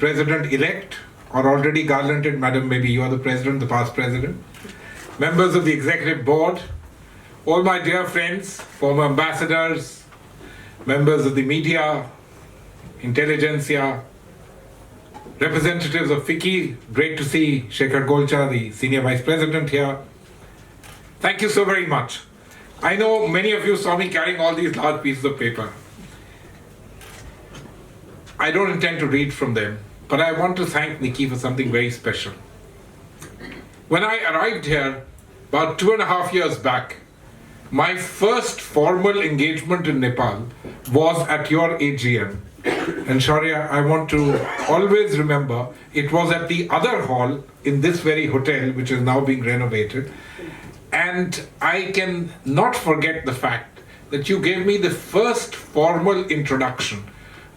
President-elect, or already garlanded, Madam, maybe you are the President, the past President, members of the Executive Board, all my dear friends, former ambassadors, members of the media, intelligentsia, representatives of FICCI, great to see Shekhar Golcha, the Senior Vice President here. Thank you so very much. I know many of you saw me carrying all these large pieces of paper. I don't intend to read from them, but I want to thank Nikki for something very special. When I arrived here about 2.5 years back, my first formal engagement in Nepal was at your AGM. And Shaurya, I want to always remember, it was at the other hall in this very hotel, which is now being renovated. And I can not forget the fact that you gave me the first formal introduction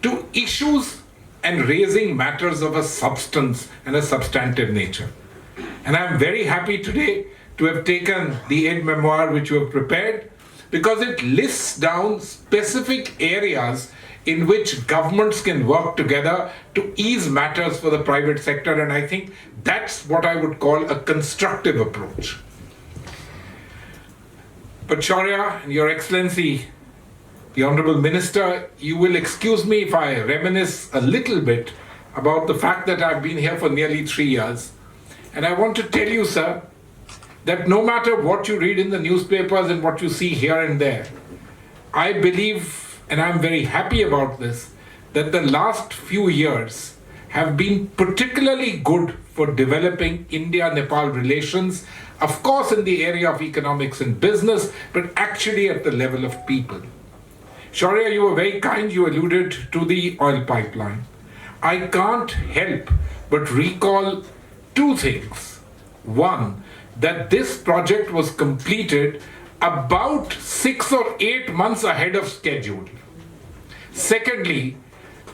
to issues and raising matters of a substance and a substantive nature. And I'm very happy today to have taken the aide-memoire which you have prepared, because it lists down specific areas in which governments can work together to ease matters for the private sector, and I think that's what I would call a constructive approach. But Shaurya, Your Excellency, the Honorable Minister, you will excuse me if I reminisce a little bit about the fact that I've been here for nearly 3 years. And I want to tell you, sir, that no matter what you read in the newspapers and what you see here and there, I believe, and I'm very happy about this, that the last few years have been particularly good for developing India-Nepal relations, of course in the area of economics and business, but actually at the level of people. Shaurya, you were very kind, you alluded to the oil pipeline. I can't help but recall two things. One, that this project was completed about 6 or 8 months ahead of schedule. Secondly,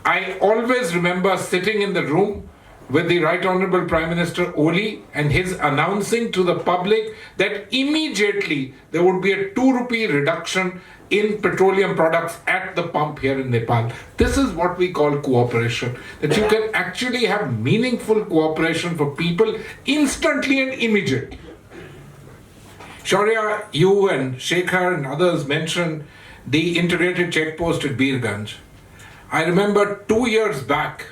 I always remember sitting in the room with the Right Honorable Prime Minister Oli and his announcing to the public that immediately there would be a 2 rupee reduction in petroleum products at the pump here in Nepal. This is what we call cooperation, that you can actually have meaningful cooperation for people instantly and immediately. Shaurya, you and Shekhar and others mentioned the integrated checkpost at Birganj. I remember 2 years back,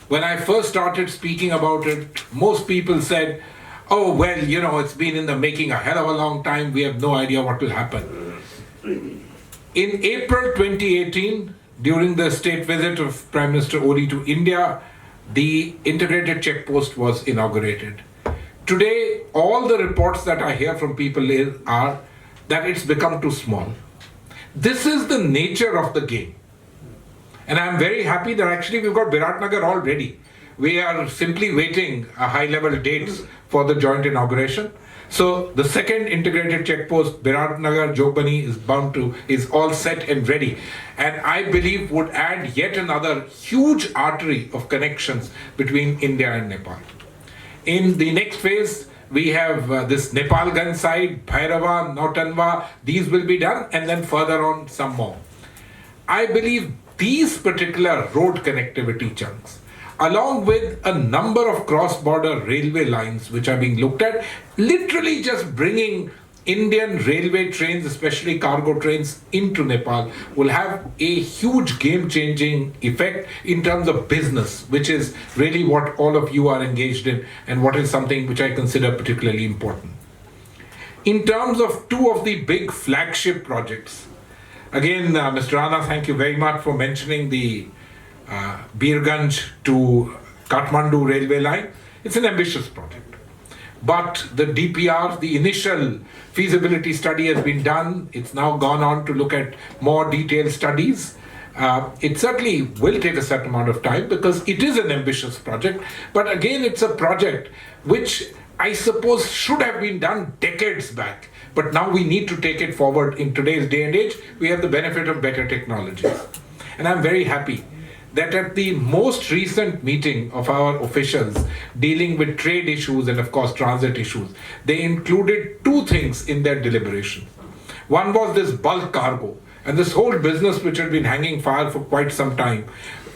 when I first started speaking about it, most people said, oh, well, you know, it's been in the making a hell of a long time, we have no idea what will happen. In April 2018, during the state visit of Prime Minister Oli to India, the integrated checkpost was inaugurated. Today, all the reports that I hear from people are that it's become too small. This is the nature of the game. And I'm very happy that actually we've got Biratnagar all ready. We are simply waiting high-level dates for the joint inauguration. So the second integrated checkpost, Biratnagar Jogbani, is all set and ready. And I believe would add yet another huge artery of connections between India and Nepal. In the next phase, we have this Nepalganj side, Bhairava, Nautanwa, these will be done, and then further on some more. I believe these particular road connectivity chunks, along with a number of cross-border railway lines which are being looked at, literally just bringing Indian railway trains, especially cargo trains, into Nepal, will have a huge game-changing effect in terms of business, which is really what all of you are engaged in and what is something which I consider particularly important. In terms of two of the big flagship projects, again, Mr. Rana, thank you very much for mentioning the Birganj to Kathmandu railway line. It's an ambitious project. But the DPR, the initial feasibility study has been done. It's now gone on to look at more detailed studies. It certainly will take a certain amount of time because it is an ambitious project. But again, it's a project which I suppose should have been done decades back. But now we need to take it forward in today's day and age. We have the benefit of better technologies. And I'm very happy that at the most recent meeting of our officials dealing with trade issues and of course transit issues, they included two things in their deliberation. One was this bulk cargo and this whole business which had been hanging fire for quite some time.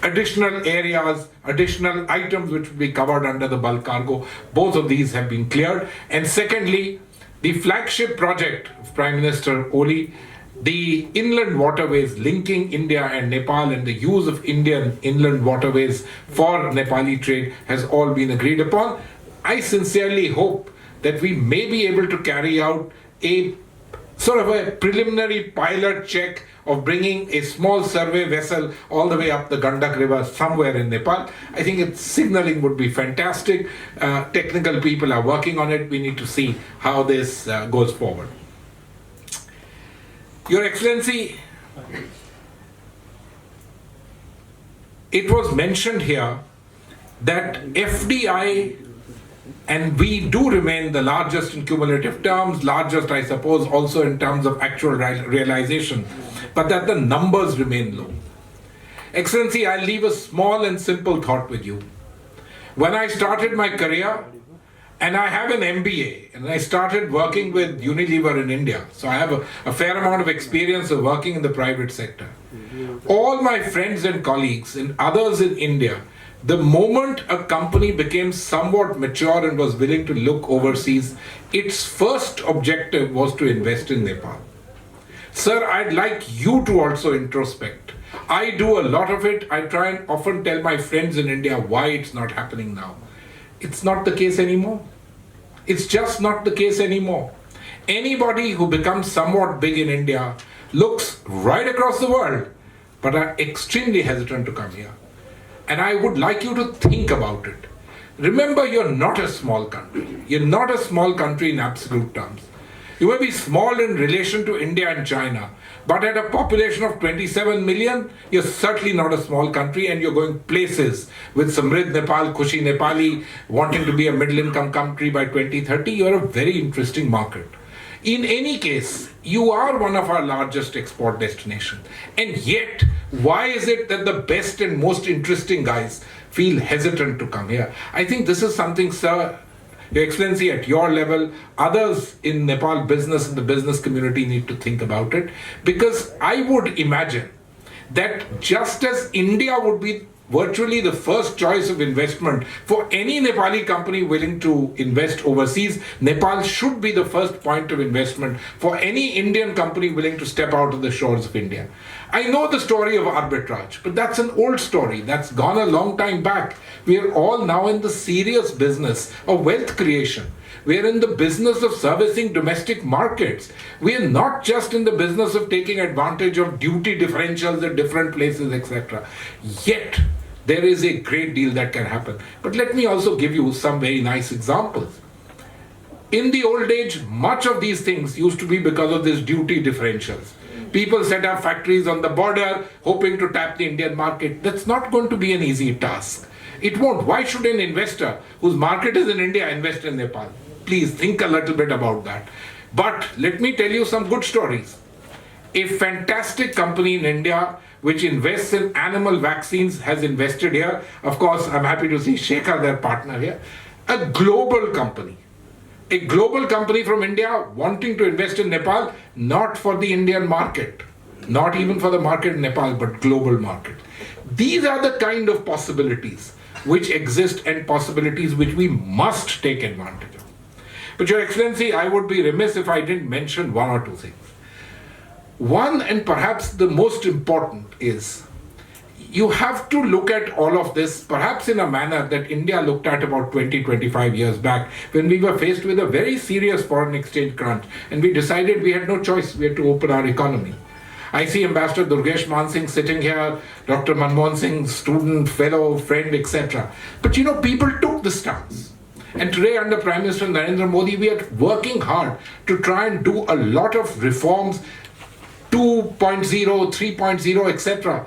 additional areas, additional items which will be covered under the bulk cargo. Both of these have been cleared. And secondly, the flagship project of Prime Minister Oli, the inland waterways linking India and Nepal and the use of Indian inland waterways for Nepali trade has all been agreed upon. I sincerely hope that we may be able to carry out a sort of a preliminary pilot check of bringing a small survey vessel all the way up the Gandak River somewhere in Nepal. I think its signaling would be fantastic. Technical people are working on it. We need to see how this goes forward. Your Excellency, it was mentioned here that FDI, and we do remain the largest in cumulative terms, largest, I suppose, also in terms of actual realization, but that the numbers remain low. Excellency, I'll leave a small and simple thought with you. When I started my career, and I have an MBA, and I started working with Unilever in India, so I have a fair amount of experience of working in the private sector. All my friends and colleagues and others in India, the moment a company became somewhat mature and was willing to look overseas, its first objective was to invest in Nepal. Sir, I'd like you to also introspect. I do a lot of it. I try and often tell my friends in India why it's not happening now. It's not the case anymore. It's just not the case anymore. Anybody who becomes somewhat big in India looks right across the world, but are extremely hesitant to come here. And I would like you to think about it. Remember, you're not a small country. You're not a small country in absolute terms. You may be small in relation to India and China, but at a population of 27 million, you're certainly not a small country, and you're going places with Samrid Nepal, Khushi Nepali, wanting to be a middle-income country by 2030. You're a very interesting market. In any case, you are one of our largest export destinations. And yet, why is it that the best and most interesting guys feel hesitant to come here? I think this is something, sir, Your Excellency, at your level, others in Nepal business and the business community need to think about it. Because I would imagine that just as India would be virtually the first choice of investment for any Nepali company willing to invest overseas, Nepal should be the first point of investment for any Indian company willing to step out of the shores of India. I know the story of arbitrage, but that's an old story. That's gone a long time back. We are all now in the serious business of wealth creation. We are in the business of servicing domestic markets. We are not just in the business of taking advantage of duty differentials at different places, etc. Yet, there is a great deal that can happen. But let me also give you some very nice examples. In the old age, much of these things used to be because of these duty differentials. People set up factories on the border, hoping to tap the Indian market. That's not going to be an easy task. It won't. Why should an investor whose market is in India invest in Nepal? Please think a little bit about that. But let me tell you some good stories. A fantastic company in India which invests in animal vaccines has invested here. Of course, I'm happy to see Shekhar, their partner here. A global company from India wanting to invest in Nepal, not for the Indian market, not even for the market in Nepal, but global market. These are the kind of possibilities which exist and possibilities which we must take advantage of. But Your Excellency, I would be remiss if I didn't mention one or two things. One, and perhaps the most important, is you have to look at all of this perhaps in a manner that India looked at about 20-25 years back when we were faced with a very serious foreign exchange crunch and we decided we had no choice, we had to open our economy. I see Ambassador Durgesh Mansingh sitting here, Dr. Manmohan Singh, student, fellow, friend, etc. But people took the stance. And today under Prime Minister Narendra Modi, we are working hard to try and do a lot of reforms, 2.0, 3.0, etc.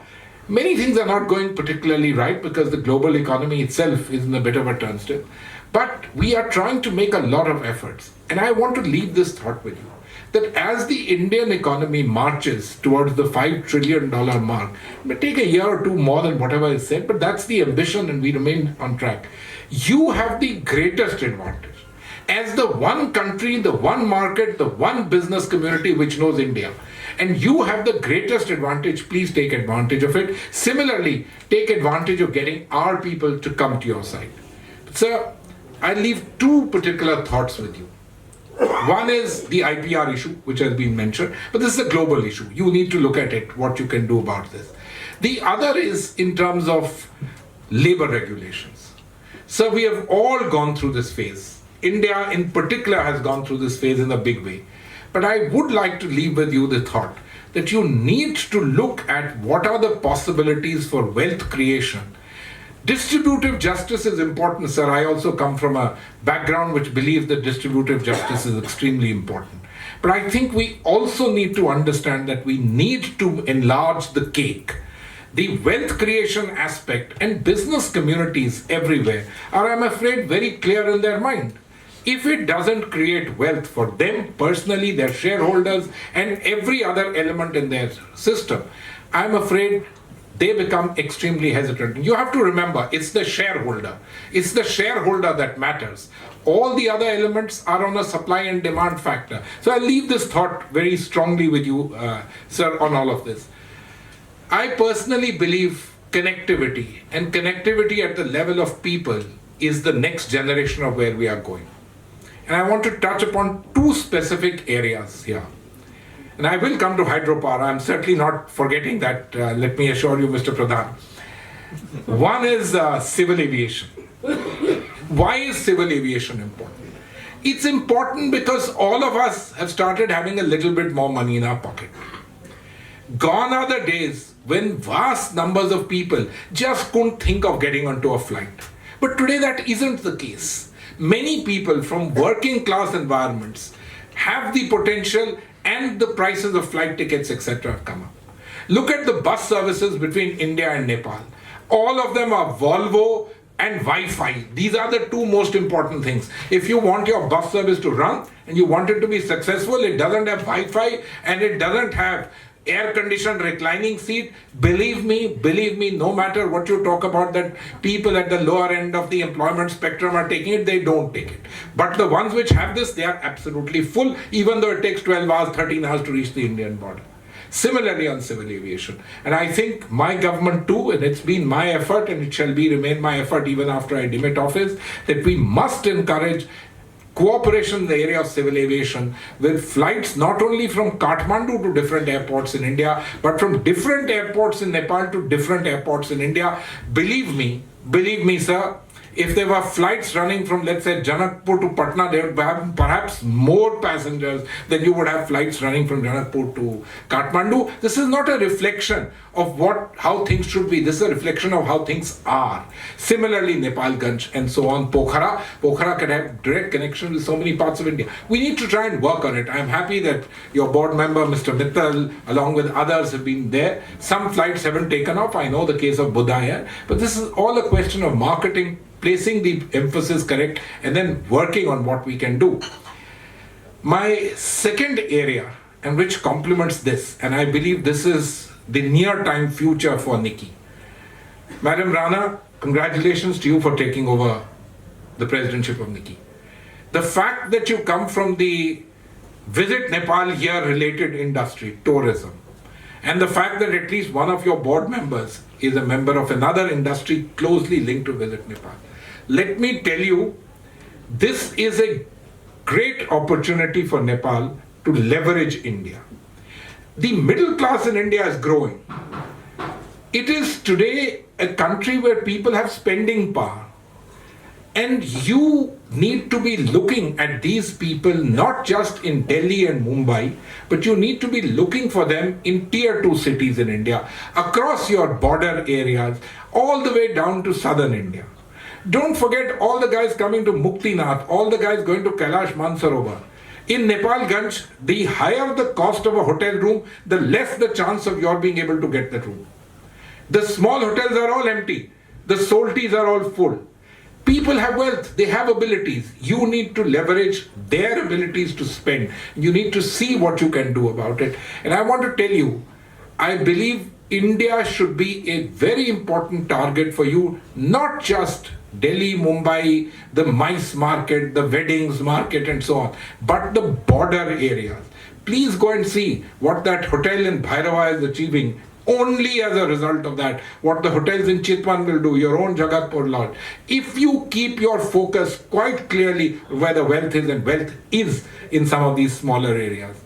Many things are not going particularly right because the global economy itself is in a bit of a turnstile. But we are trying to make a lot of efforts. And I want to leave this thought with you, that as the Indian economy marches towards the $5 trillion mark, it may take a year or two more than whatever is said, but that's the ambition and we remain on track. You have the greatest advantage. As the one country, the one market, the one business community which knows India, And you have the greatest advantage. Please take advantage of it. Similarly, take advantage of getting our people to come to your side. Sir, I leave two particular thoughts with you. One is the IPR issue, which has been mentioned, but this is a global issue. You need to look at it, what you can do about this. The other is in terms of labor regulations. So we have all gone through this phase. India in particular has gone through this phase in a big way. But I would like to leave with you the thought that you need to look at what are the possibilities for wealth creation. Distributive justice is important, sir. I also come from a background which believes that distributive justice is extremely important. But I think we also need to understand that we need to enlarge the cake. The wealth creation aspect and business communities everywhere are, I'm afraid, very clear in their mind. If it doesn't create wealth for them personally, their shareholders, and every other element in their system, I'm afraid they become extremely hesitant. You have to remember, it's the shareholder. It's the shareholder that matters. All the other elements are on a supply and demand factor. So I leave this thought very strongly with you, sir, on all of this. I personally believe connectivity, and connectivity at the level of people is the next generation of where we are going. And I want to touch upon two specific areas here. And I will come to hydropower. I'm certainly not forgetting that, let me assure you, Mr. Pradhan. One is civil aviation. Why is civil aviation important? It's important because all of us have started having a little bit more money in our pocket. Gone are the days when vast numbers of people just couldn't think of getting onto a flight. But today that isn't the case. Many people from working class environments have the potential, and the prices of flight tickets, etc. have come up. Look at the bus services between India and Nepal. All of them are Volvo and Wi-Fi. These are the two most important things. If you want your bus service to run and you want it to be successful, it doesn't have Wi-Fi and it doesn't have air-conditioned reclining seat. Believe me, no matter what you talk about, that people at the lower end of the employment spectrum are taking it, they don't take it. But the ones which have this, they are absolutely full, even though it takes 12 hours, 13 hours to reach the Indian border. Similarly on civil aviation. And I think my government too, and it's been my effort, and it shall remain my effort even after I demit office, that we must encourage cooperation in the area of civil aviation with flights not only from Kathmandu to different airports in India, but from different airports in Nepal to different airports in India. Believe me, sir, if there were flights running from, let's say, Janakpur to Patna, there would have perhaps more passengers than you would have flights running from Janakpur to Kathmandu. This is not a reflection of how things should be. This is a reflection of how things are. Similarly, Nepalganj and so on, Pokhara. Pokhara can have direct connection with so many parts of India. We need to try and work on it. I am happy that your board member, Mr. Mittal, along with others have been there. Some flights haven't taken off. I know the case of Budaya. But this is all a question of marketing, placing the emphasis correct, and then working on what we can do. My second area, and which complements this, and I believe this is the near-time future for Nikki. Madam Rana, congratulations to you for taking over the presidentship of Nikki. The fact that you come from the Visit Nepal here related industry, tourism, and the fact that at least one of your board members is a member of another industry closely linked to Visit Nepal. Let me tell you, this is a great opportunity for Nepal to leverage India. The middle class in India is growing. It is today a country where people have spending power. And you need to be looking at these people not just in Delhi and Mumbai, but you need to be looking for them in tier 2 cities in India, across your border areas, all the way down to southern India. Don't forget all the guys coming to Muktinath, all the guys going to Kailash Mansarovar. In Nepalganj, the higher the cost of a hotel room, the less the chance of your being able to get that room. The small hotels are all empty. The soltis are all full. People have wealth, they have abilities. You need to leverage their abilities to spend. You need to see what you can do about it. And I want to tell you, I believe India should be a very important target for you, not just Delhi, Mumbai, the MICE market, the weddings market and so on, but the border areas. please go and see what that hotel in Bhairava is achieving. Only as a result of that, what the hotels in Chitwan will do, your own Jagatpur Lodge. If you keep your focus quite clearly where the wealth is, and wealth is in some of these smaller areas.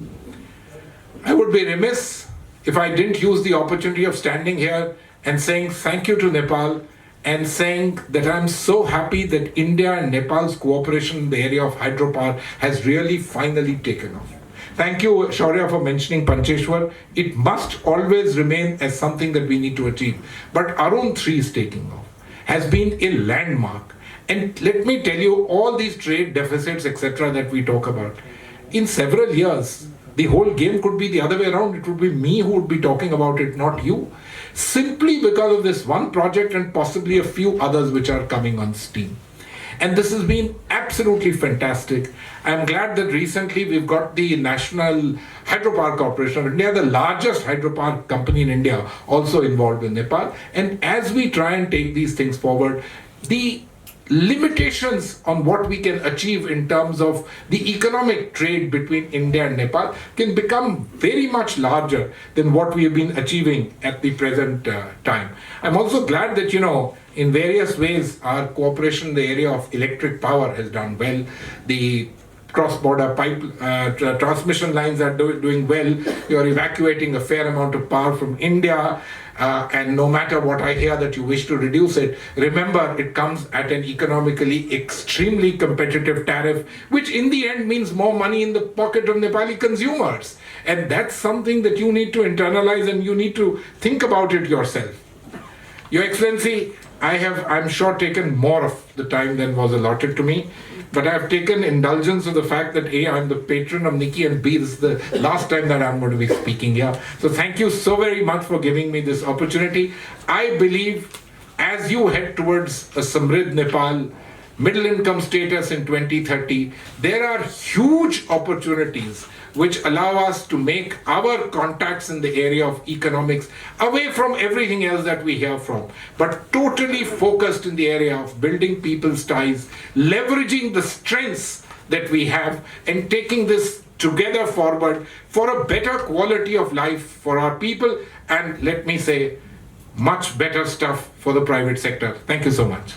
I would be remiss if I didn't use the opportunity of standing here and saying thank you to Nepal, and saying that I'm so happy that India and Nepal's cooperation in the area of hydropower has really finally taken off. Thank you, Shaurya, for mentioning Pancheshwar. It must always remain as something that we need to achieve. But Arun 3 is taking off, has been a landmark. And let me tell you, all these trade deficits, etc., that we talk about, in several years, the whole game could be the other way around. It would be me who would be talking about it, not you. Simply because of this one project and possibly a few others which are coming on steam. And this has been absolutely fantastic. I'm glad that recently we've got the National Hydropower Corporation of India, the largest hydropower company in India, also involved in Nepal. And as we try and take these things forward, the limitations on what we can achieve in terms of the economic trade between India and Nepal can become very much larger than what we have been achieving at the present time. I'm also glad that, in various ways, our cooperation in the area of electric power has done well. The cross-border pipe transmission lines are doing well. You're evacuating a fair amount of power from India. And no matter what I hear that you wish to reduce it, remember it comes at an economically extremely competitive tariff, which in the end means more money in the pocket of Nepali consumers. And that's something that you need to internalize, and you need to think about it yourself. Your Excellency, I'm sure, taken more of the time than was allotted to me, but I've taken indulgence of the fact that A, I'm the patron of Nikki, and B, this is the last time that I'm going to be speaking here. So thank you so very much for giving me this opportunity. I believe as you head towards a Samrid Nepal, middle income status in 2030, there are huge opportunities which allow us to make our contacts in the area of economics away from everything else that we hear from, but totally focused in the area of building people's ties, leveraging the strengths that we have, and taking this together forward for a better quality of life for our people, and let me say, much better stuff for the private sector. Thank you so much.